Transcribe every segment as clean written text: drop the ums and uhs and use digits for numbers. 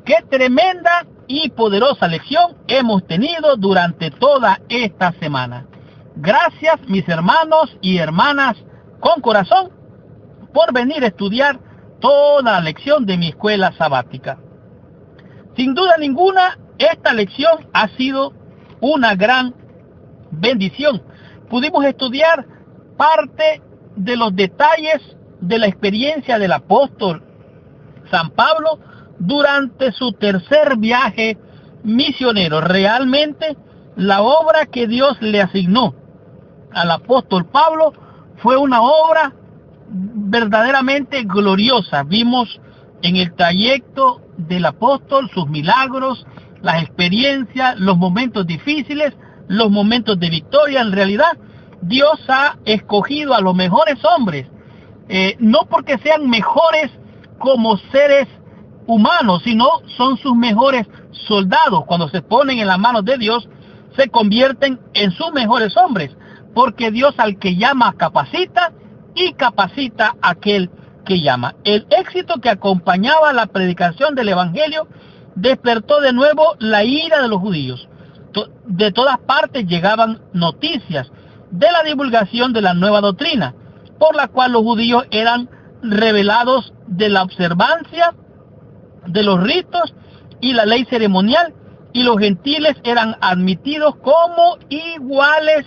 Qué tremenda y poderosa lección hemos tenido durante toda esta semana. Gracias, mis hermanos y hermanas, con corazón, por venir a estudiar toda la lección de mi escuela sabática. Sin duda ninguna, esta lección ha sido una gran bendición. Pudimos estudiar parte de los detalles de la experiencia del apóstol San Pablo durante su tercer viaje misionero. Realmente, la obra que Dios le asignó al apóstol Pablo fue una obra verdaderamente gloriosa. Vimos en el trayecto del apóstol sus milagros, las experiencias, los momentos difíciles, los momentos de victoria. En realidad, Dios ha escogido a los mejores hombres, no porque sean mejores como seres humanos, sino son sus mejores soldados. Cuando se ponen en las manos de Dios, se convierten en sus mejores hombres, porque Dios al que llama capacita, y capacita a aquel que llama. El éxito que acompañaba la predicación del Evangelio despertó de nuevo la ira de los judíos. De todas partes llegaban noticias de la divulgación de la nueva doctrina, por la cual los judíos eran revelados de la observancia de los ritos y la ley ceremonial, y los gentiles eran admitidos como iguales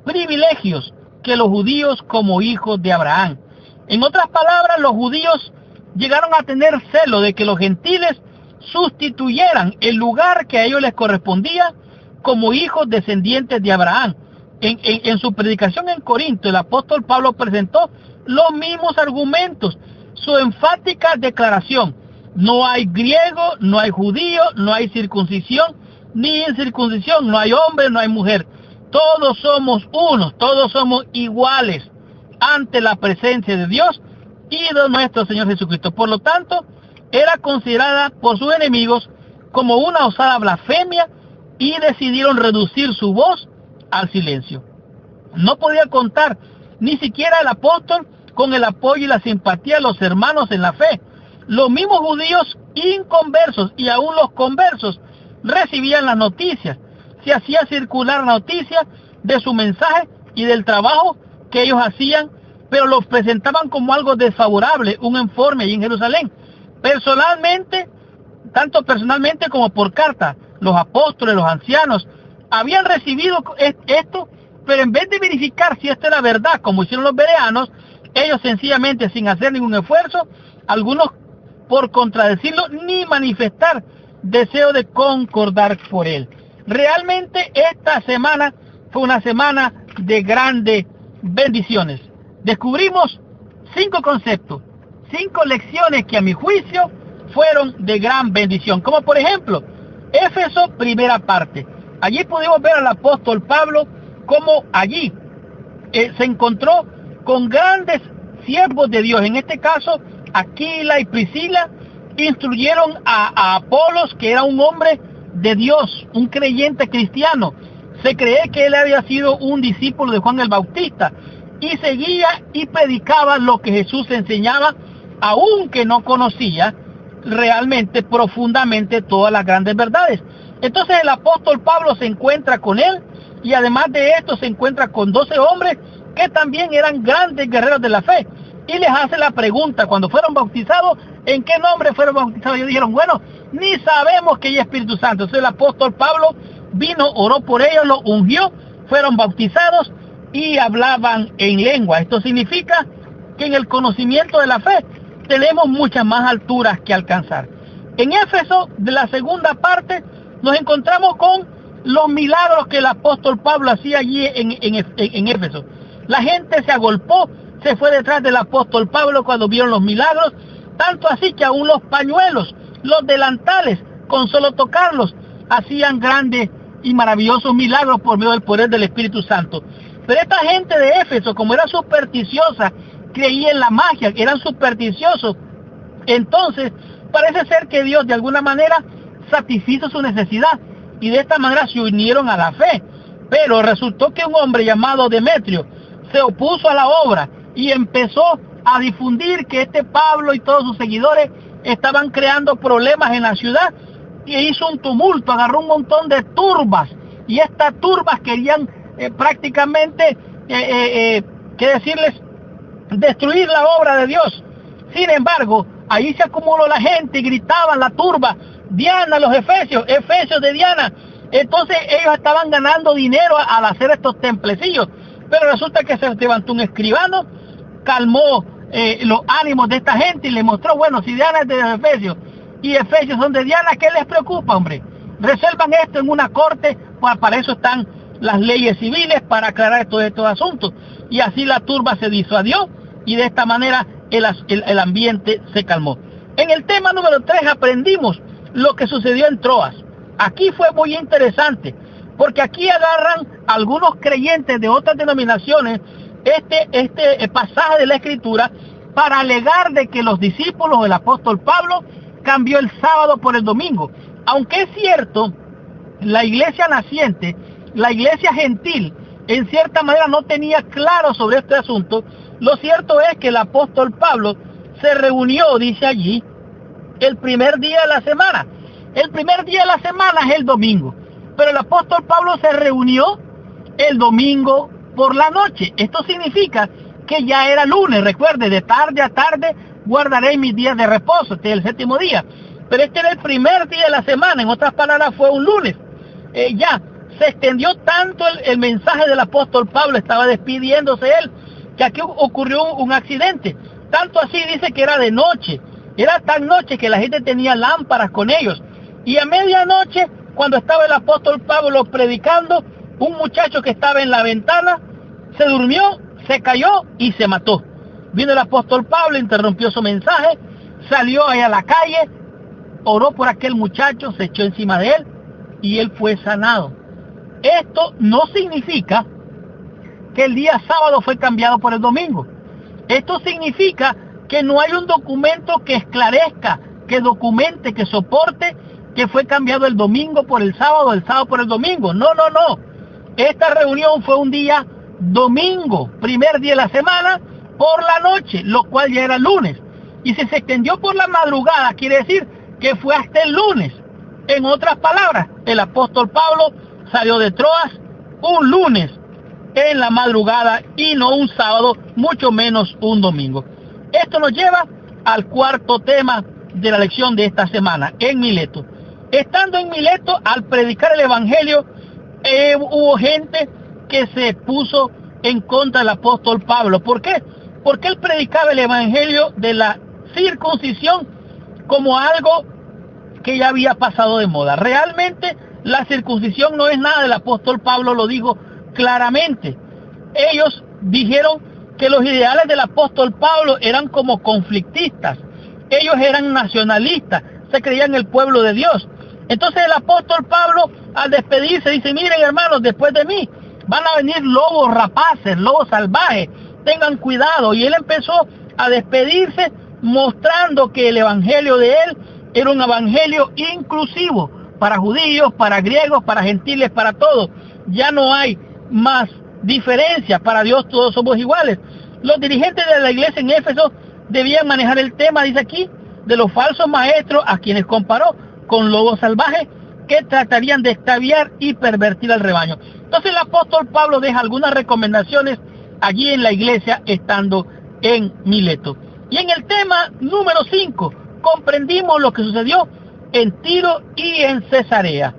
privilegios que los judíos como hijos de Abraham. En otras palabras, los judíos llegaron a tener celo de que los gentiles sustituyeran el lugar que a ellos les correspondía como hijos descendientes de Abraham. En su predicación en Corinto, el apóstol Pablo presentó los mismos argumentos, su enfática declaración: no hay griego, no hay judío, no hay circuncisión, ni incircuncisión, no hay hombre, no hay mujer. Todos somos unos, todos somos iguales ante la presencia de Dios y de nuestro Señor Jesucristo. Por lo tanto, era considerada por sus enemigos como una osada blasfemia, y decidieron reducir su voz al silencio. No podía contar ni siquiera el apóstol con el apoyo y la simpatía de los hermanos en la fe. Los mismos judíos inconversos y aún los conversos recibían las noticias. Se hacía circular la noticia de su mensaje y del trabajo que ellos hacían, pero los presentaban como algo desfavorable, un informe allí en Jerusalén. Personalmente, tanto personalmente como por carta, los apóstoles, los ancianos, habían recibido esto, pero en vez de verificar si esto era verdad, como hicieron los bereanos, ellos sencillamente, sin hacer ningún esfuerzo, algunos por contradecirlo, ni manifestar deseo de concordar por él. Realmente esta semana fue una semana de grandes bendiciones. Descubrimos 5 conceptos, 5 lecciones que a mi juicio fueron de gran bendición, como por ejemplo, Éfeso, primera parte. Allí pudimos ver al apóstol Pablo como allí se encontró con grandes siervos de Dios. En este caso, Aquila y Priscila instruyeron a Apolos, que era un hombre de Dios, un creyente cristiano. Se cree que él había sido un discípulo de Juan el Bautista, y seguía y predicaba lo que Jesús enseñaba, aunque no conocía realmente profundamente todas las grandes verdades. Entonces el apóstol Pablo se encuentra con él, y además de esto se encuentra con 12 hombres que también eran grandes guerreros de la fe, y les hace la pregunta cuando fueron bautizados: ¿en qué nombre fueron bautizados? Ellos dijeron: bueno, ni sabemos que hay Espíritu Santo. Entonces el apóstol Pablo vino, oró por ellos, los ungió, fueron bautizados y hablaban en lengua. Esto significa que en el conocimiento de la fe tenemos muchas más alturas que alcanzar. En Éfeso, de la segunda parte, nos encontramos con los milagros que el apóstol Pablo hacía allí en Éfeso. La gente se agolpó, se fue detrás del apóstol Pablo cuando vieron los milagros, tanto así que aún los pañuelos, los delantales, con solo tocarlos, hacían grandes y maravillosos milagros por medio del poder del Espíritu Santo. Pero esta gente de Éfeso, como era supersticiosa, creía en la magia, eran supersticiosos, entonces parece ser que Dios de alguna manera satisfizo su necesidad, y de esta manera se unieron a la fe. Pero resultó que un hombre llamado Demetrio se opuso a la obra y empezó a difundir que este Pablo y todos sus seguidores estaban creando problemas en la ciudad y hizo un tumulto, agarró un montón de turbas y estas turbas querían prácticamente, ¿qué decirles?, destruir la obra de Dios. Sin embargo, ahí se acumuló la gente y gritaban la turba: Diana, los efesios de Diana. Entonces ellos estaban ganando dinero al hacer estos templecillos, pero resulta que se levantó un escribano, calmó los ánimos de esta gente y le mostró: bueno, si Diana es de los efesios y efesios son de Diana, ¿qué les preocupa, hombre? Resuelvan esto en una corte, pues para eso están las leyes civiles, para aclarar todos estos asuntos. Y así la turba se disuadió y de esta manera el ambiente se calmó. En el tema número 3 aprendimos lo que sucedió en Troas. Aquí fue muy interesante, porque aquí agarran algunos creyentes de otras denominaciones este pasaje de la Escritura para alegar de que los discípulos del apóstol Pablo cambió el sábado por el domingo. Aunque es cierto, la iglesia naciente, la iglesia gentil, en cierta manera no tenía claro sobre este asunto. Lo cierto es que el apóstol Pablo se reunió, dice allí, el primer día de la semana. El primer día de la semana es el domingo, pero el apóstol Pablo se reunió el domingo por la noche. Esto significa que ya era lunes. Recuerde, de tarde a tarde guardaré mis días de reposo. Este es el séptimo día, pero este era el primer día de la semana. En otras palabras, fue un lunes. Ya se extendió tanto el mensaje del apóstol Pablo, estaba despidiéndose él, que aquí ocurrió un accidente. Tanto así dice que era de noche. Era tan noche que la gente tenía lámparas con ellos. Y a medianoche, cuando estaba el apóstol Pablo predicando, un muchacho que estaba en la ventana se durmió, se cayó y se mató. Vino el apóstol Pablo, interrumpió su mensaje, salió ahí a la calle, oró por aquel muchacho, se echó encima de él y él fue sanado. Esto no significa que el día sábado fue cambiado por el domingo. Esto significa que no hay un documento que esclarezca, que documente, que soporte que fue cambiado el domingo por el sábado por el domingo. No. Esta reunión fue un día domingo, primer día de la semana, por la noche, lo cual ya era lunes. Y si se extendió por la madrugada, quiere decir que fue hasta el lunes. En otras palabras, el apóstol Pablo salió de Troas un lunes en la madrugada y no un sábado, mucho menos un domingo. Esto nos lleva al cuarto tema de la lección de esta semana, en Mileto. Estando en Mileto, al predicar el evangelio, hubo gente que se puso en contra del apóstol Pablo. ¿Por qué? Porque él predicaba el evangelio de la circuncisión como algo que ya había pasado de moda. Realmente la circuncisión no es nada, el apóstol Pablo lo dijo claramente. Ellos dijeron que los ideales del apóstol Pablo eran como conflictistas. Ellos eran nacionalistas, se creían el pueblo de Dios. Entonces el apóstol Pablo, al despedirse, dice: miren, hermanos, después de mí van a venir lobos rapaces, lobos salvajes, tengan cuidado. Y él empezó a despedirse mostrando que el evangelio de él era un evangelio inclusivo para judíos, para griegos, para gentiles, para todos. Ya no hay más diferencia, para Dios todos somos iguales. Los dirigentes de la iglesia en Éfeso debían manejar el tema, dice aquí, de los falsos maestros, a quienes comparó con lobos salvajes que tratarían de extraviar y pervertir al rebaño. Entonces el apóstol Pablo deja algunas recomendaciones allí en la iglesia estando en Mileto. Y en el tema número 5 comprendimos lo que sucedió en Tiro y en Cesarea.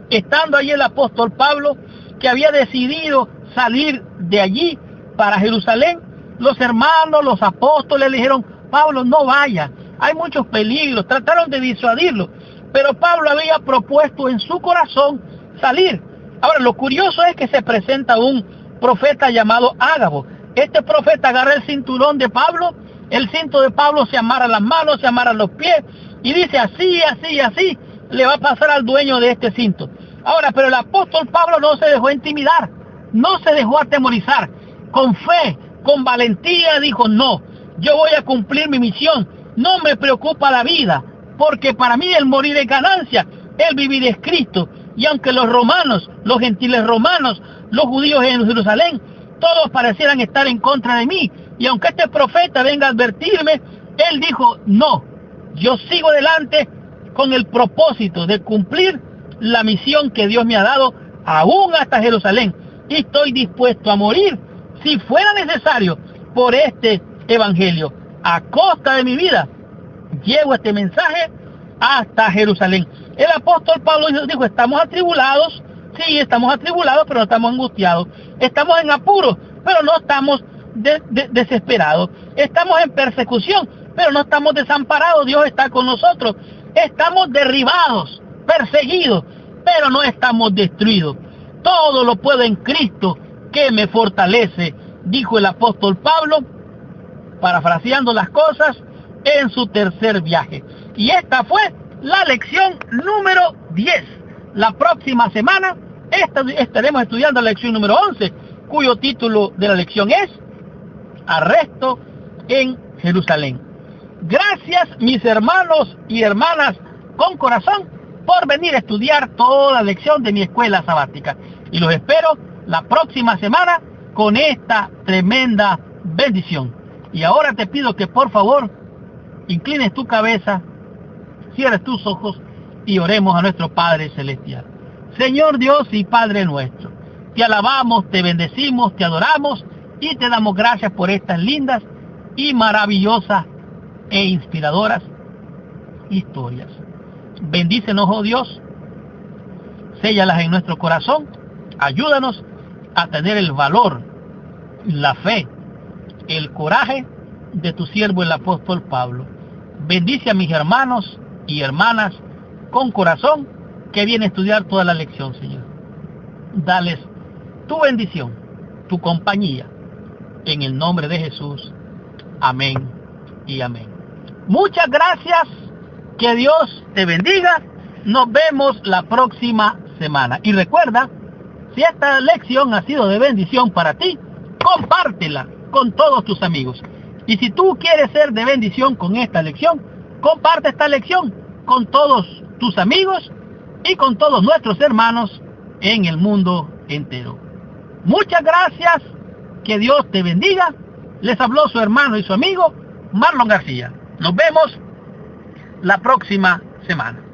Estando allí el apóstol Pablo, que había decidido salir de allí para Jerusalén, los hermanos, los apóstoles le dijeron: Pablo, no vaya, hay muchos peligros. Trataron de disuadirlo, pero Pablo había propuesto en su corazón salir. Ahora, lo curioso es que se presenta un profeta llamado Ágabo. Este profeta agarra el cinturón de Pablo, el cinto de Pablo se amarra las manos, se amarra los pies, y dice: así le va a pasar al dueño de este cinto. Ahora, pero el apóstol Pablo no se dejó intimidar, no se dejó atemorizar. Con fe, con valentía dijo: no, yo voy a cumplir mi misión, no me preocupa la vida, porque para mí el morir es ganancia, el vivir es Cristo. Y aunque los romanos, los gentiles romanos, los judíos en Jerusalén, todos parecieran estar en contra de mí, y aunque este profeta venga a advertirme, él dijo: no, Yo sigo adelante con el propósito de cumplir la misión que Dios me ha dado, aún hasta Jerusalén. Y estoy dispuesto a morir, si fuera necesario, por este evangelio. A costa de mi vida, llevo este mensaje hasta Jerusalén. El apóstol Pablo dijo, estamos atribulados, sí, estamos atribulados, pero no estamos angustiados. Estamos en apuros, pero no estamos desesperados. Estamos en persecución, pero no estamos desamparados. Dios está con nosotros. Estamos derribados, perseguidos, pero no estamos destruidos. Todo lo puedo en Cristo que me fortalece, dijo el apóstol Pablo, parafraseando las cosas, en su tercer viaje. Y esta fue la lección número 10. La próxima semana estaremos estudiando la lección número 11, cuyo título de la lección es Arresto en Jerusalén. Gracias, mis hermanos y hermanas con corazón, por venir a estudiar toda la lección de mi escuela sabática. Y los espero la próxima semana con esta tremenda bendición. Y ahora te pido que por favor inclines tu cabeza, cierres tus ojos y oremos a nuestro Padre Celestial. Señor Dios y Padre nuestro, te alabamos, te bendecimos, te adoramos y te damos gracias por estas lindas y maravillosas e inspiradoras historias. Bendícenos, oh Dios, séllalas en nuestro corazón, ayúdanos a tener el valor, la fe, el coraje de tu siervo el apóstol Pablo. Bendice a mis hermanos y hermanas con corazón que vienen a estudiar toda la lección, Señor. Dales tu bendición, tu compañía, en el nombre de Jesús. Amén y amén. Muchas gracias, que Dios te bendiga. Nos vemos la próxima semana. Y recuerda, si esta lección ha sido de bendición para ti, compártela con todos tus amigos. Y si tú quieres ser de bendición con esta lección, comparte esta lección con todos tus amigos y con todos nuestros hermanos en el mundo entero. Muchas gracias, que Dios te bendiga. Les habló su hermano y su amigo Marlon García. Nos vemos la próxima semana.